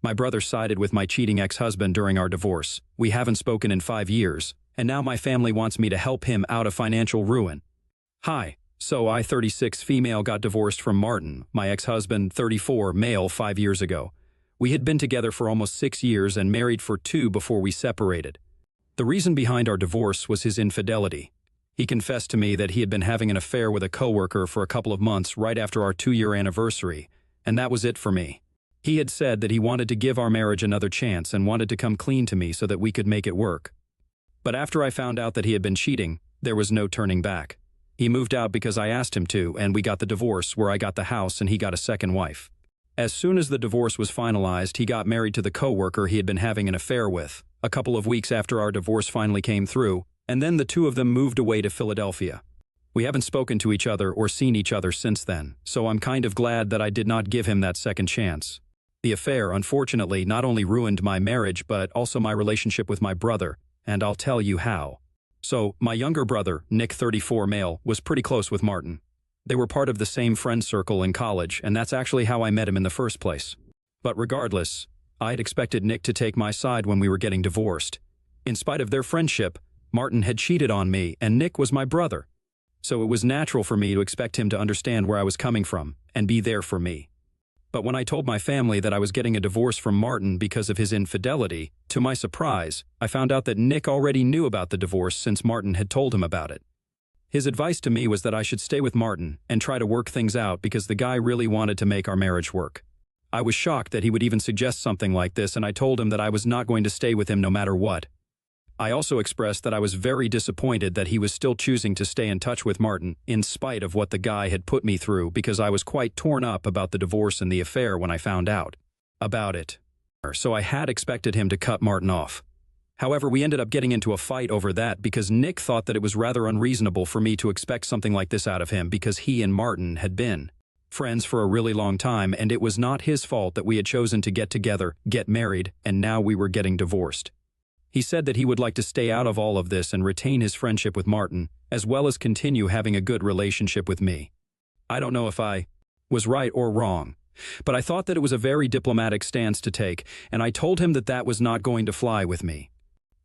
My brother sided with my cheating ex-husband during our divorce. We haven't spoken in 5 years, and now my family wants me to help him out of financial ruin. Hi. So I, 36, female, got divorced from Martin, my ex-husband, 34, male, 5 years ago. We had been together for almost 6 years and married for 2 before we separated. The reason behind our divorce was his infidelity. He confessed to me that he had been having an affair with a coworker for a couple of months right after our 2-year anniversary, and that was it for me. He had said that he wanted to give our marriage another chance and wanted to come clean to me so that we could make it work. But after I found out that he had been cheating, there was no turning back. He moved out because I asked him to, and we got the divorce where I got the house and he got a second wife. As soon as the divorce was finalized, he got married to the coworker he had been having an affair with, a couple of weeks after our divorce finally came through, and then the two of them moved away to Philadelphia. We haven't spoken to each other or seen each other since then, so I'm kind of glad that I did not give him that second chance. The affair, unfortunately, not only ruined my marriage but also my relationship with my brother, and I'll tell you how. So, my younger brother, Nick, 34, male, was pretty close with Martin. They were part of the same friend circle in college, and that's actually how I met him in the first place. But regardless, I'd expected Nick to take my side when we were getting divorced. In spite of their friendship, Martin had cheated on me, and Nick was my brother. So it was natural for me to expect him to understand where I was coming from and be there for me. But when I told my family that I was getting a divorce from Martin because of his infidelity, to my surprise, I found out that Nick already knew about the divorce since Martin had told him about it. His advice to me was that I should stay with Martin and try to work things out because the guy really wanted to make our marriage work. I was shocked that he would even suggest something like this, and I told him that I was not going to stay with him no matter what. I also expressed that I was very disappointed that he was still choosing to stay in touch with Martin in spite of what the guy had put me through because I was quite torn up about the divorce and the affair when I found out about it. So I had expected him to cut Martin off. However, we ended up getting into a fight over that because Nick thought that it was rather unreasonable for me to expect something like this out of him because he and Martin had been friends for a really long time, and it was not his fault that we had chosen to get together, get married, and now we were getting divorced. He said that he would like to stay out of all of this and retain his friendship with Martin, as well as continue having a good relationship with me. I don't know if I was right or wrong, but I thought that it was a very diplomatic stance to take, and I told him that that was not going to fly with me.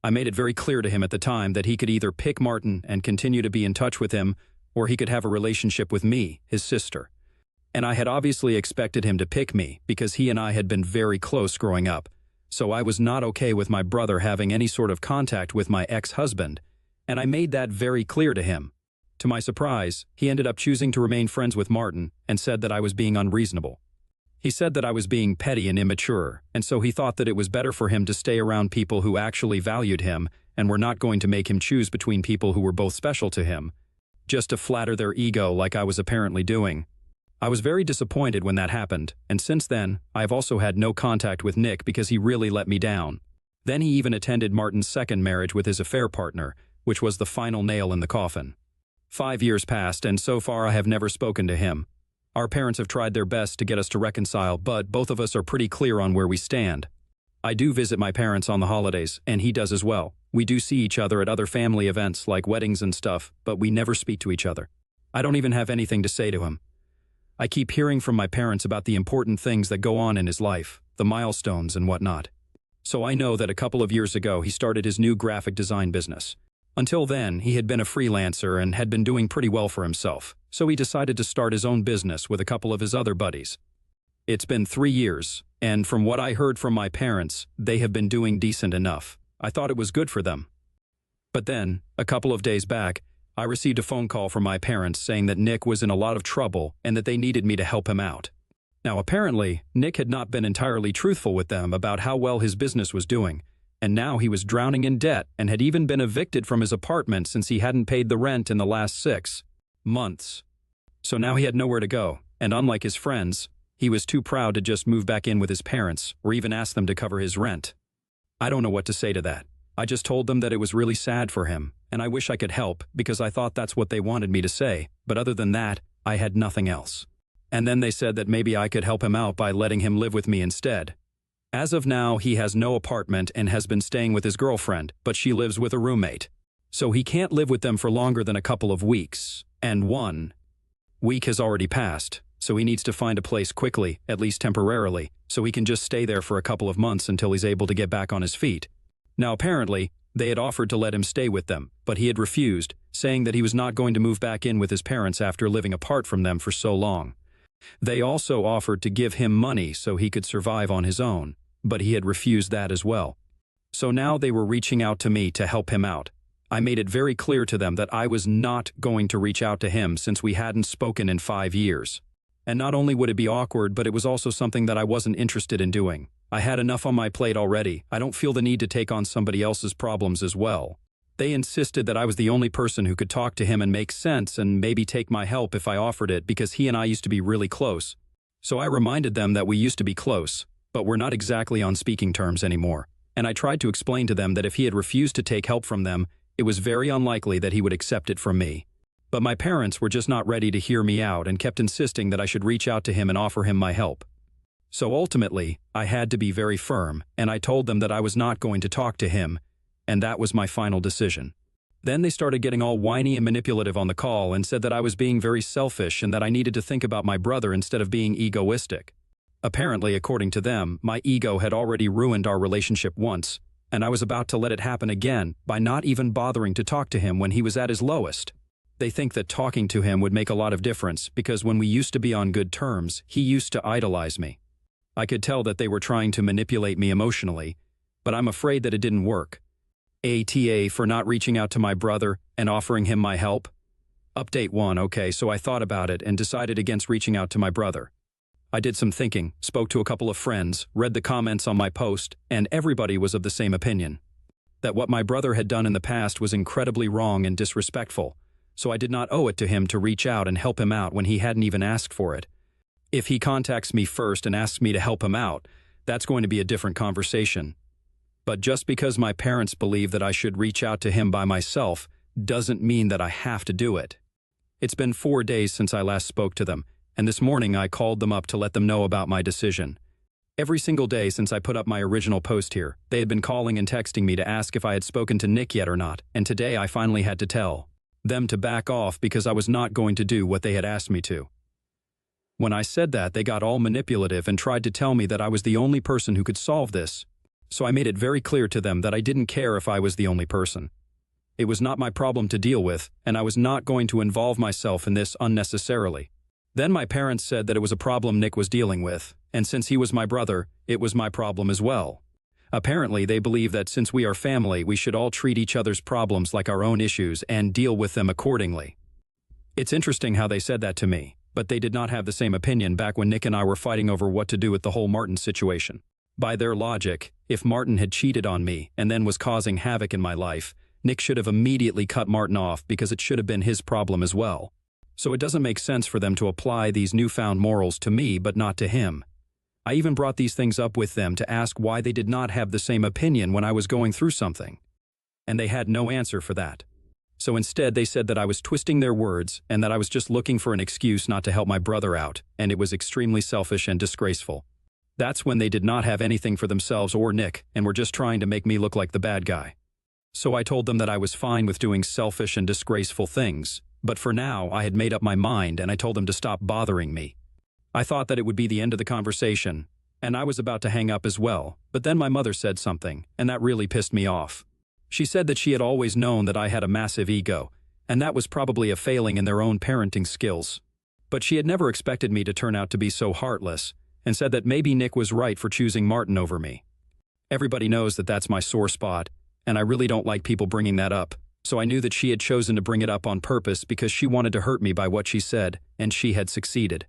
I made it very clear to him at the time that he could either pick Martin and continue to be in touch with him, or he could have a relationship with me, his sister. And I had obviously expected him to pick me because he and I had been very close growing up, so I was not okay with my brother having any sort of contact with my ex-husband, and I made that very clear to him. To my surprise, he ended up choosing to remain friends with Martin and said that I was being unreasonable. He said that I was being petty and immature, and so he thought that it was better for him to stay around people who actually valued him and were not going to make him choose between people who were both special to him, just to flatter their ego like I was apparently doing. I was very disappointed when that happened, and since then, I have also had no contact with Nick because he really let me down. Then he even attended Martin's second marriage with his affair partner, which was the final nail in the coffin. 5 years passed, and so far I have never spoken to him. Our parents have tried their best to get us to reconcile, but both of us are pretty clear on where we stand. I do visit my parents on the holidays, and he does as well. We do see each other at other family events like weddings and stuff, but we never speak to each other. I don't even have anything to say to him. I keep hearing from my parents about the important things that go on in his life, the milestones and whatnot. So I know that a couple of years ago he started his new graphic design business. Until then, he had been a freelancer and had been doing pretty well for himself, so he decided to start his own business with a couple of his other buddies. It's been 3 years, and from what I heard from my parents, they have been doing decent enough. I thought it was good for them. But then, a couple of days back, I received a phone call from my parents saying that Nick was in a lot of trouble and that they needed me to help him out. Now apparently, Nick had not been entirely truthful with them about how well his business was doing, and now he was drowning in debt and had even been evicted from his apartment since he hadn't paid the rent in the last 6 months. So now he had nowhere to go, and unlike his friends, he was too proud to just move back in with his parents or even ask them to cover his rent. I don't know what to say to that. I just told them that it was really sad for him, and I wish I could help because I thought that's what they wanted me to say, but other than that, I had nothing else. And then they said that maybe I could help him out by letting him live with me instead. As of now, he has no apartment and has been staying with his girlfriend, but she lives with a roommate. So he can't live with them for longer than a couple of weeks, and 1 week has already passed. so he needs to find a place quickly, at least temporarily, so he can just stay there for a couple of months until he's able to get back on his feet. Now apparently, they had offered to let him stay with them, but he had refused, saying that he was not going to move back in with his parents after living apart from them for so long. They also offered to give him money so he could survive on his own, but he had refused that as well. So now they were reaching out to me to help him out. I made it very clear to them that I was not going to reach out to him since we hadn't spoken in 5 years. And not only would it be awkward, but it was also something that I wasn't interested in doing. I had enough on my plate already. I don't feel the need to take on somebody else's problems as well. They insisted that I was the only person who could talk to him and make sense and maybe take my help if I offered it because he and I used to be really close. So I reminded them that we used to be close, but we're not exactly on speaking terms anymore. And I tried to explain to them that if he had refused to take help from them, it was very unlikely that he would accept it from me. But my parents were just not ready to hear me out and kept insisting that I should reach out to him and offer him my help. So ultimately, I had to be very firm, and I told them that I was not going to talk to him, and that was my final decision. Then they started getting all whiny and manipulative on the call and said that I was being very selfish and that I needed to think about my brother instead of being egoistic. Apparently, according to them, my ego had already ruined our relationship once, and I was about to let it happen again by not even bothering to talk to him when he was at his lowest. They think that talking to him would make a lot of difference because when we used to be on good terms, he used to idolize me. I could tell that they were trying to manipulate me emotionally, but I'm afraid that it didn't work. ATA for not reaching out to my brother and offering him my help? Update 1. Okay, so I thought about it and decided against reaching out to my brother. I did some thinking, spoke to a couple of friends, read the comments on my post, and everybody was of the same opinion. That what my brother had done in the past was incredibly wrong and disrespectful, so I did not owe it to him to reach out and help him out when he hadn't even asked for it. If he contacts me first and asks me to help him out, that's going to be a different conversation. But just because my parents believe that I should reach out to him by myself doesn't mean that I have to do it. It's been 4 days since I last spoke to them, and this morning I called them up to let them know about my decision. Every single day since I put up my original post here, they had been calling and texting me to ask if I had spoken to Nick yet or not, and today I finally had to tell them to back off because I was not going to do what they had asked me to. When I said that, they got all manipulative and tried to tell me that I was the only person who could solve this. So I made it very clear to them that I didn't care if I was the only person. It was not my problem to deal with, and I was not going to involve myself in this unnecessarily. Then my parents said that it was a problem Nick was dealing with, and since he was my brother, it was my problem as well. Apparently, they believe that since we are family, we should all treat each other's problems like our own issues and deal with them accordingly. It's interesting how they said that to me, but they did not have the same opinion back when Nick and I were fighting over what to do with the whole Martin situation. By their logic, if Martin had cheated on me and then was causing havoc in my life, Nick should have immediately cut Martin off because it should have been his problem as well. So it doesn't make sense for them to apply these newfound morals to me but not to him. I even brought these things up with them to ask why they did not have the same opinion when I was going through something. And they had no answer for that. So instead they said that I was twisting their words and that I was just looking for an excuse not to help my brother out, and it was extremely selfish and disgraceful. That's when they did not have anything for themselves or Nick and were just trying to make me look like the bad guy. So I told them that I was fine with doing selfish and disgraceful things, but for now I had made up my mind and I told them to stop bothering me. I thought that it would be the end of the conversation, and I was about to hang up as well, but then my mother said something, and that really pissed me off. She said that she had always known that I had a massive ego, and that was probably a failing in their own parenting skills. But she had never expected me to turn out to be so heartless, and said that maybe Nick was right for choosing Martin over me. Everybody knows that that's my sore spot, and I really don't like people bringing that up, so I knew that she had chosen to bring it up on purpose because she wanted to hurt me by what she said, and she had succeeded.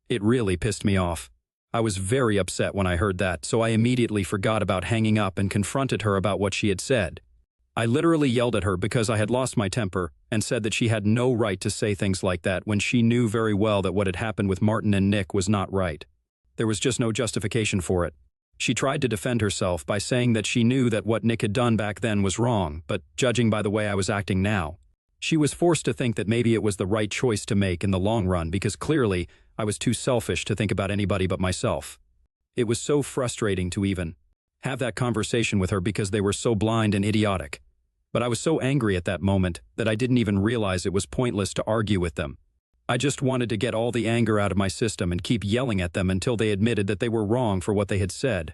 It really pissed me off. I was very upset when I heard that, so I immediately forgot about hanging up and confronted her about what she had said. I literally yelled at her because I had lost my temper and said that she had no right to say things like that when she knew very well that what had happened with Martin and Nick was not right. There was just no justification for it. She tried to defend herself by saying that she knew that what Nick had done back then was wrong, but judging by the way I was acting now, she was forced to think that maybe it was the right choice to make in the long run because clearly I was too selfish to think about anybody but myself. It was so frustrating to even have that conversation with her because they were so blind and idiotic. But I was so angry at that moment that I didn't even realize it was pointless to argue with them. I just wanted to get all the anger out of my system and keep yelling at them until they admitted that they were wrong for what they had said.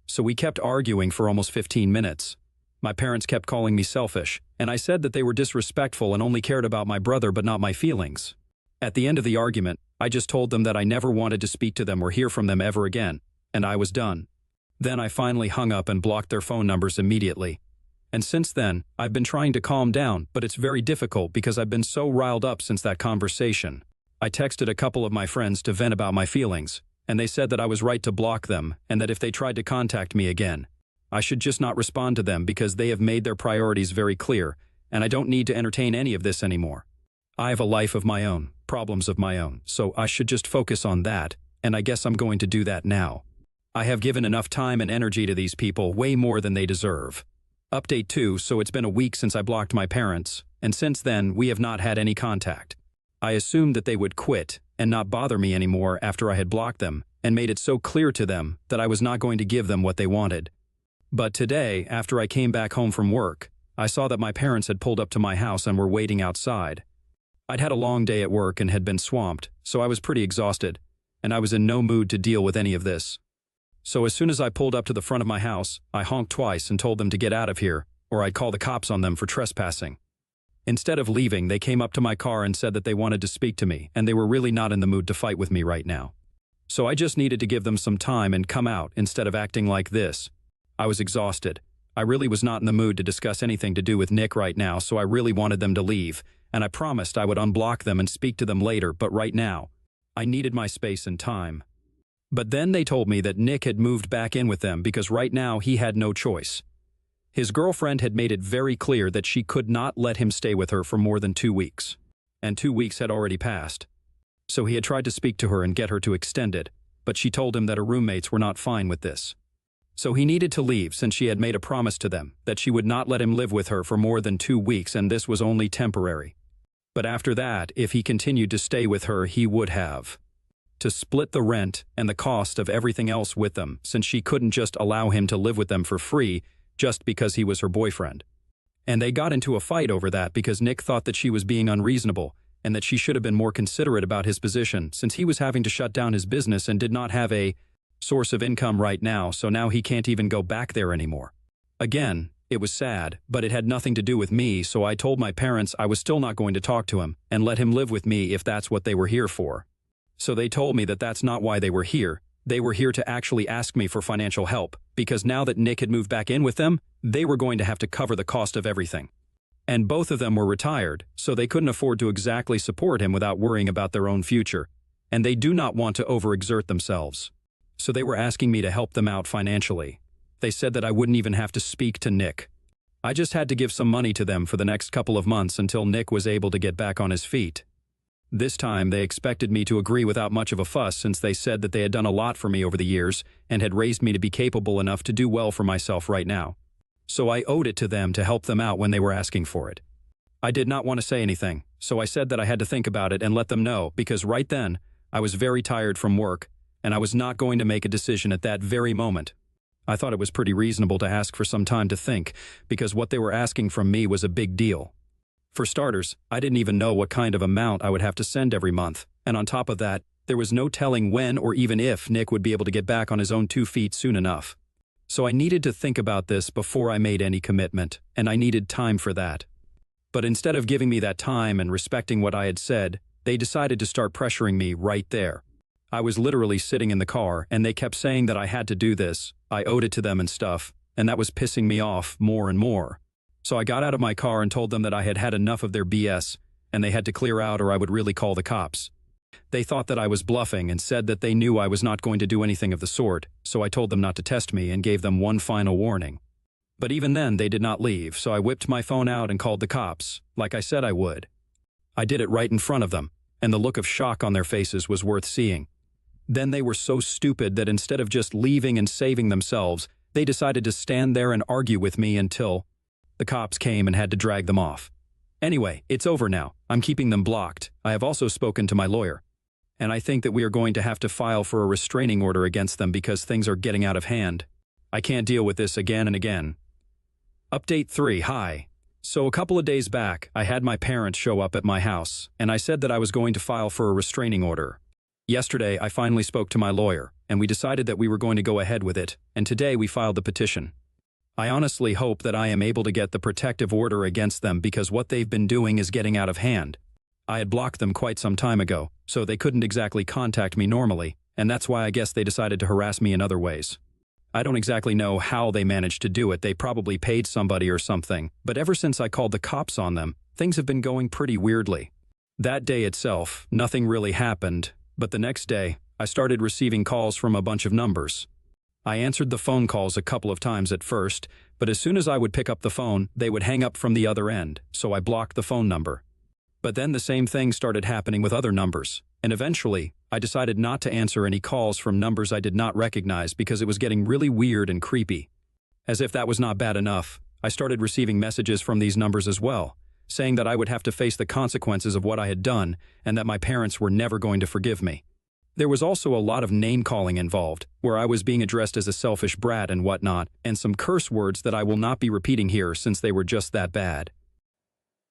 So we kept arguing for almost 15 minutes. My parents kept calling me selfish, and I said that they were disrespectful and only cared about my brother but not my feelings. At the end of the argument, I just told them that I never wanted to speak to them or hear from them ever again, and I was done. Then I finally hung up and blocked their phone numbers immediately. And since then, I've been trying to calm down, but it's very difficult because I've been so riled up since that conversation. I texted a couple of my friends to vent about my feelings, and they said that I was right to block them and that if they tried to contact me again, I should just not respond to them because they have made their priorities very clear, and I don't need to entertain any of this anymore. I have a life of my own, problems of my own, so I should just focus on that, and I guess I'm going to do that now. I have given enough time and energy to these people, way more than they deserve. Update 2, so it's been a week since I blocked my parents, and since then we have not had any contact. I assumed that they would quit and not bother me anymore after I had blocked them and made it so clear to them that I was not going to give them what they wanted. But today, after I came back home from work, I saw that my parents had pulled up to my house and were waiting outside. I'd had a long day at work and had been swamped, so I was pretty exhausted, and I was in no mood to deal with any of this. So as soon as I pulled up to the front of my house, I honked twice and told them to get out of here, or I'd call the cops on them for trespassing. Instead of leaving, they came up to my car and said that they wanted to speak to me, and they were really not in the mood to fight with me right now. So I just needed to give them some time and come out instead of acting like this. I was exhausted. I really was not in the mood to discuss anything to do with Nick right now, so I really wanted them to leave, and I promised I would unblock them and speak to them later, but right now, I needed my space and time. But then they told me that Nick had moved back in with them because right now he had no choice. His girlfriend had made it very clear that she could not let him stay with her for more than 2 weeks. And 2 weeks had already passed. So he had tried to speak to her and get her to extend it, but she told him that her roommates were not fine with this. So he needed to leave since she had made a promise to them that she would not let him live with her for more than 2 weeks and this was only temporary. But after that, if he continued to stay with her, he would have to split the rent and the cost of everything else with them since she couldn't just allow him to live with them for free just because he was her boyfriend. And they got into a fight over that because Nick thought that she was being unreasonable and that she should have been more considerate about his position since he was having to shut down his business and did not have a source of income right now, so now he can't even go back there anymore. Again, it was sad, but it had nothing to do with me, so I told my parents I was still not going to talk to him and let him live with me if that's what they were here for. So they told me that that's not why they were here. They were here to actually ask me for financial help, because now that Nick had moved back in with them, they were going to have to cover the cost of everything. And both of them were retired, so they couldn't afford to exactly support him without worrying about their own future, and they do not want to overexert themselves. So they were asking me to help them out financially. They said that I wouldn't even have to speak to Nick. I just had to give some money to them for the next couple of months until Nick was able to get back on his feet. This time, they expected me to agree without much of a fuss since they said that they had done a lot for me over the years and had raised me to be capable enough to do well for myself right now. So I owed it to them to help them out when they were asking for it. I did not want to say anything, so I said that I had to think about it and let them know because right then, I was very tired from work and I was not going to make a decision at that very moment. I thought it was pretty reasonable to ask for some time to think because what they were asking from me was a big deal. For starters, I didn't even know what kind of amount I would have to send every month, and on top of that, there was no telling when or even if Nick would be able to get back on his own 2 feet soon enough. So I needed to think about this before I made any commitment, and I needed time for that. But instead of giving me that time and respecting what I had said, they decided to start pressuring me right there. I was literally sitting in the car, and they kept saying that I had to do this, I owed it to them and stuff, and that was pissing me off more and more. So I got out of my car and told them that I had had enough of their BS, and they had to clear out or I would really call the cops. They thought that I was bluffing and said that they knew I was not going to do anything of the sort, so I told them not to test me and gave them one final warning. But even then, they did not leave, so I whipped my phone out and called the cops, like I said I would. I did it right in front of them, and the look of shock on their faces was worth seeing. Then they were so stupid that instead of just leaving and saving themselves, they decided to stand there and argue with me until the cops came and had to drag them off. Anyway, it's over now. I'm keeping them blocked. I have also spoken to my lawyer. And I think that we are going to have to file for a restraining order against them because things are getting out of hand. I can't deal with this again and again. Update 3. Hi. So a couple of days back, I had my parents show up at my house, and I said that I was going to file for a restraining order. Yesterday, I finally spoke to my lawyer, and we decided that we were going to go ahead with it, and today we filed the petition. I honestly hope that I am able to get the protective order against them because what they've been doing is getting out of hand. I had blocked them quite some time ago, so they couldn't exactly contact me normally, and that's why I guess they decided to harass me in other ways. I don't exactly know how they managed to do it. They probably paid somebody or something, but ever since I called the cops on them, things have been going pretty weirdly. That day itself, nothing really happened, but the next day, I started receiving calls from a bunch of numbers. I answered the phone calls a couple of times at first, but as soon as I would pick up the phone, they would hang up from the other end, so I blocked the phone number. But then the same thing started happening with other numbers, and eventually, I decided not to answer any calls from numbers I did not recognize because it was getting really weird and creepy. As if that was not bad enough, I started receiving messages from these numbers as well, saying that I would have to face the consequences of what I had done and that my parents were never going to forgive me. There was also a lot of name-calling involved, where I was being addressed as a selfish brat and whatnot, and some curse words that I will not be repeating here since they were just that bad.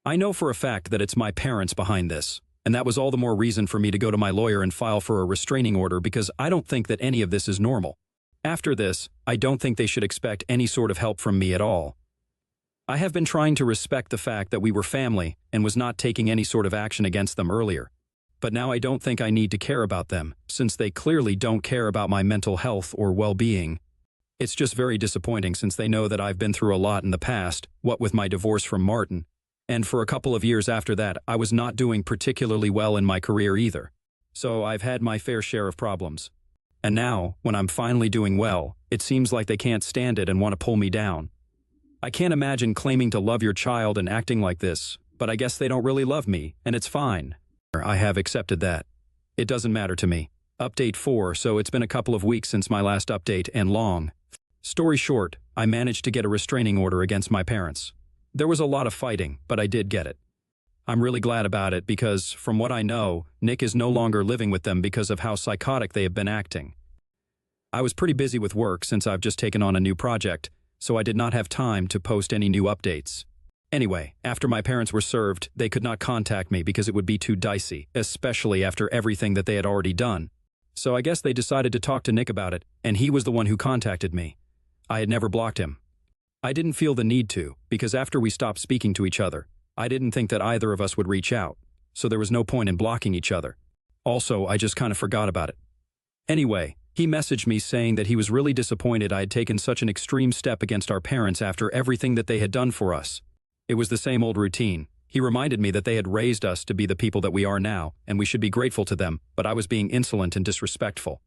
I know for a fact that it's my parents behind this, and that was all the more reason for me to go to my lawyer and file for a restraining order because I don't think that any of this is normal. After this, I don't think they should expect any sort of help from me at all. I have been trying to respect the fact that we were family and was not taking any sort of action against them earlier. But now I don't think I need to care about them, since they clearly don't care about my mental health or well-being. It's just very disappointing since they know that I've been through a lot in the past, what with my divorce from Martin. And for a couple of years after that, I was not doing particularly well in my career either. So I've had my fair share of problems. And now, when I'm finally doing well, it seems like they can't stand it and want to pull me down. I can't imagine claiming to love your child and acting like this, but I guess they don't really love me, and it's fine. I have accepted that. It doesn't matter to me. Update 4, so it's been a couple of weeks since my last update and long. Story short, I managed to get a restraining order against my parents. There was a lot of fighting, but I did get it. I'm really glad about it because, from what I know, Nick is no longer living with them because of how psychotic they have been acting. I was pretty busy with work since I've just taken on a new project, so I did not have time to post any new updates. Anyway, after my parents were served, they could not contact me because it would be too dicey, especially after everything that they had already done. So I guess they decided to talk to Nick about it, and he was the one who contacted me. I had never blocked him. I didn't feel the need to, because after we stopped speaking to each other, I didn't think that either of us would reach out, so there was no point in blocking each other. Also, I just kind of forgot about it. Anyway, he messaged me saying that he was really disappointed I had taken such an extreme step against our parents after everything that they had done for us. It was the same old routine. He reminded me that they had raised us to be the people that we are now, and we should be grateful to them, but I was being insolent and disrespectful.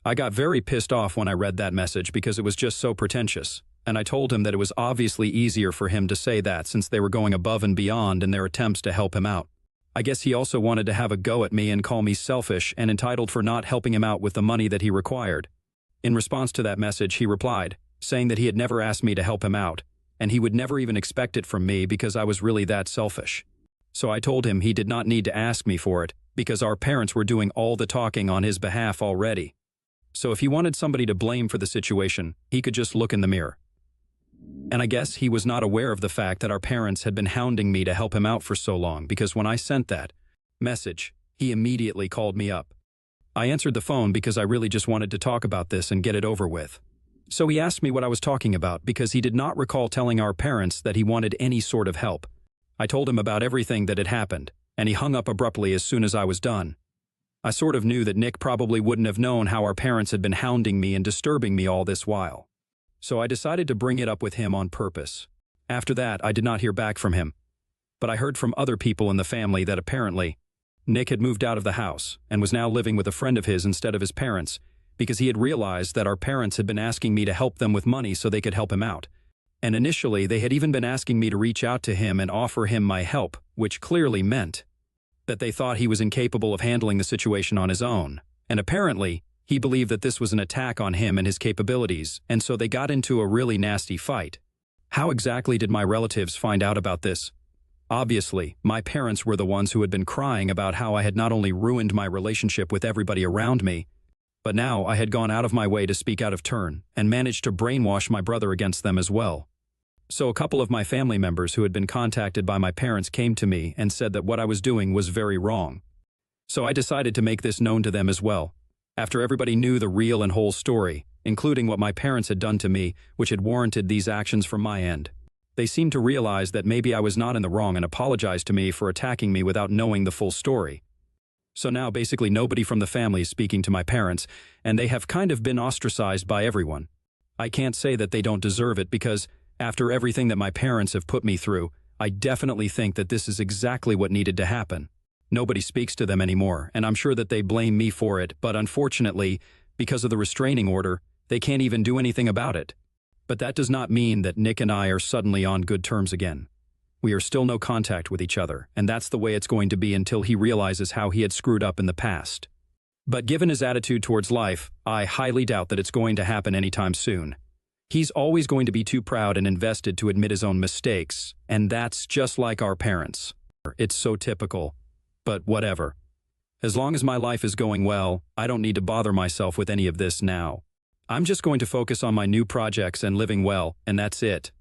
I got very pissed off when I read that message because it was just so pretentious, and I told him that it was obviously easier for him to say that since they were going above and beyond in their attempts to help him out. I guess he also wanted to have a go at me and call me selfish and entitled for not helping him out with the money that he required. In response to that message, he replied, saying that he had never asked me to help him out, and he would never even expect it from me because I was really that selfish. So I told him he did not need to ask me for it because our parents were doing all the talking on his behalf already. So if he wanted somebody to blame for the situation, he could just look in the mirror. And I guess he was not aware of the fact that our parents had been hounding me to help him out for so long because when I sent that message, he immediately called me up. I answered the phone because I really just wanted to talk about this and get it over with. So he asked me what I was talking about because he did not recall telling our parents that he wanted any sort of help. I told him about everything that had happened, and he hung up abruptly as soon as I was done. I sort of knew that Nick probably wouldn't have known how our parents had been hounding me and disturbing me all this while. So I decided to bring it up with him on purpose. After that, I did not hear back from him. But I heard from other people in the family that apparently Nick had moved out of the house and was now living with a friend of his instead of his parents, because he had realized that our parents had been asking me to help them with money so they could help him out. And initially, they had even been asking me to reach out to him and offer him my help, which clearly meant that they thought he was incapable of handling the situation on his own. And apparently, he believed that this was an attack on him and his capabilities, and so they got into a really nasty fight. How exactly did my relatives find out about this? Obviously, my parents were the ones who had been crying about how I had not only ruined my relationship with everybody around me, but now I had gone out of my way to speak out of turn and managed to brainwash my brother against them as well. So a couple of my family members who had been contacted by my parents came to me and said that what I was doing was very wrong. So I decided to make this known to them as well. After everybody knew the real and whole story, including what my parents had done to me, which had warranted these actions from my end. They seemed to realize that maybe I was not in the wrong and apologized to me for attacking me without knowing the full story. So now basically nobody from the family is speaking to my parents, and they have kind of been ostracized by everyone. I can't say that they don't deserve it because, after everything that my parents have put me through, I definitely think that this is exactly what needed to happen. Nobody speaks to them anymore, and I'm sure that they blame me for it, but unfortunately, because of the restraining order, they can't even do anything about it. But that does not mean that Nick and I are suddenly on good terms again. We are still no contact with each other, and that's the way it's going to be until he realizes how he had screwed up in the past. But given his attitude towards life, I highly doubt that it's going to happen anytime soon. He's always going to be too proud and invested to admit his own mistakes, and that's just like our parents. It's so typical. But whatever. As long as my life is going well, I don't need to bother myself with any of this now. I'm just going to focus on my new projects and living well, and that's it.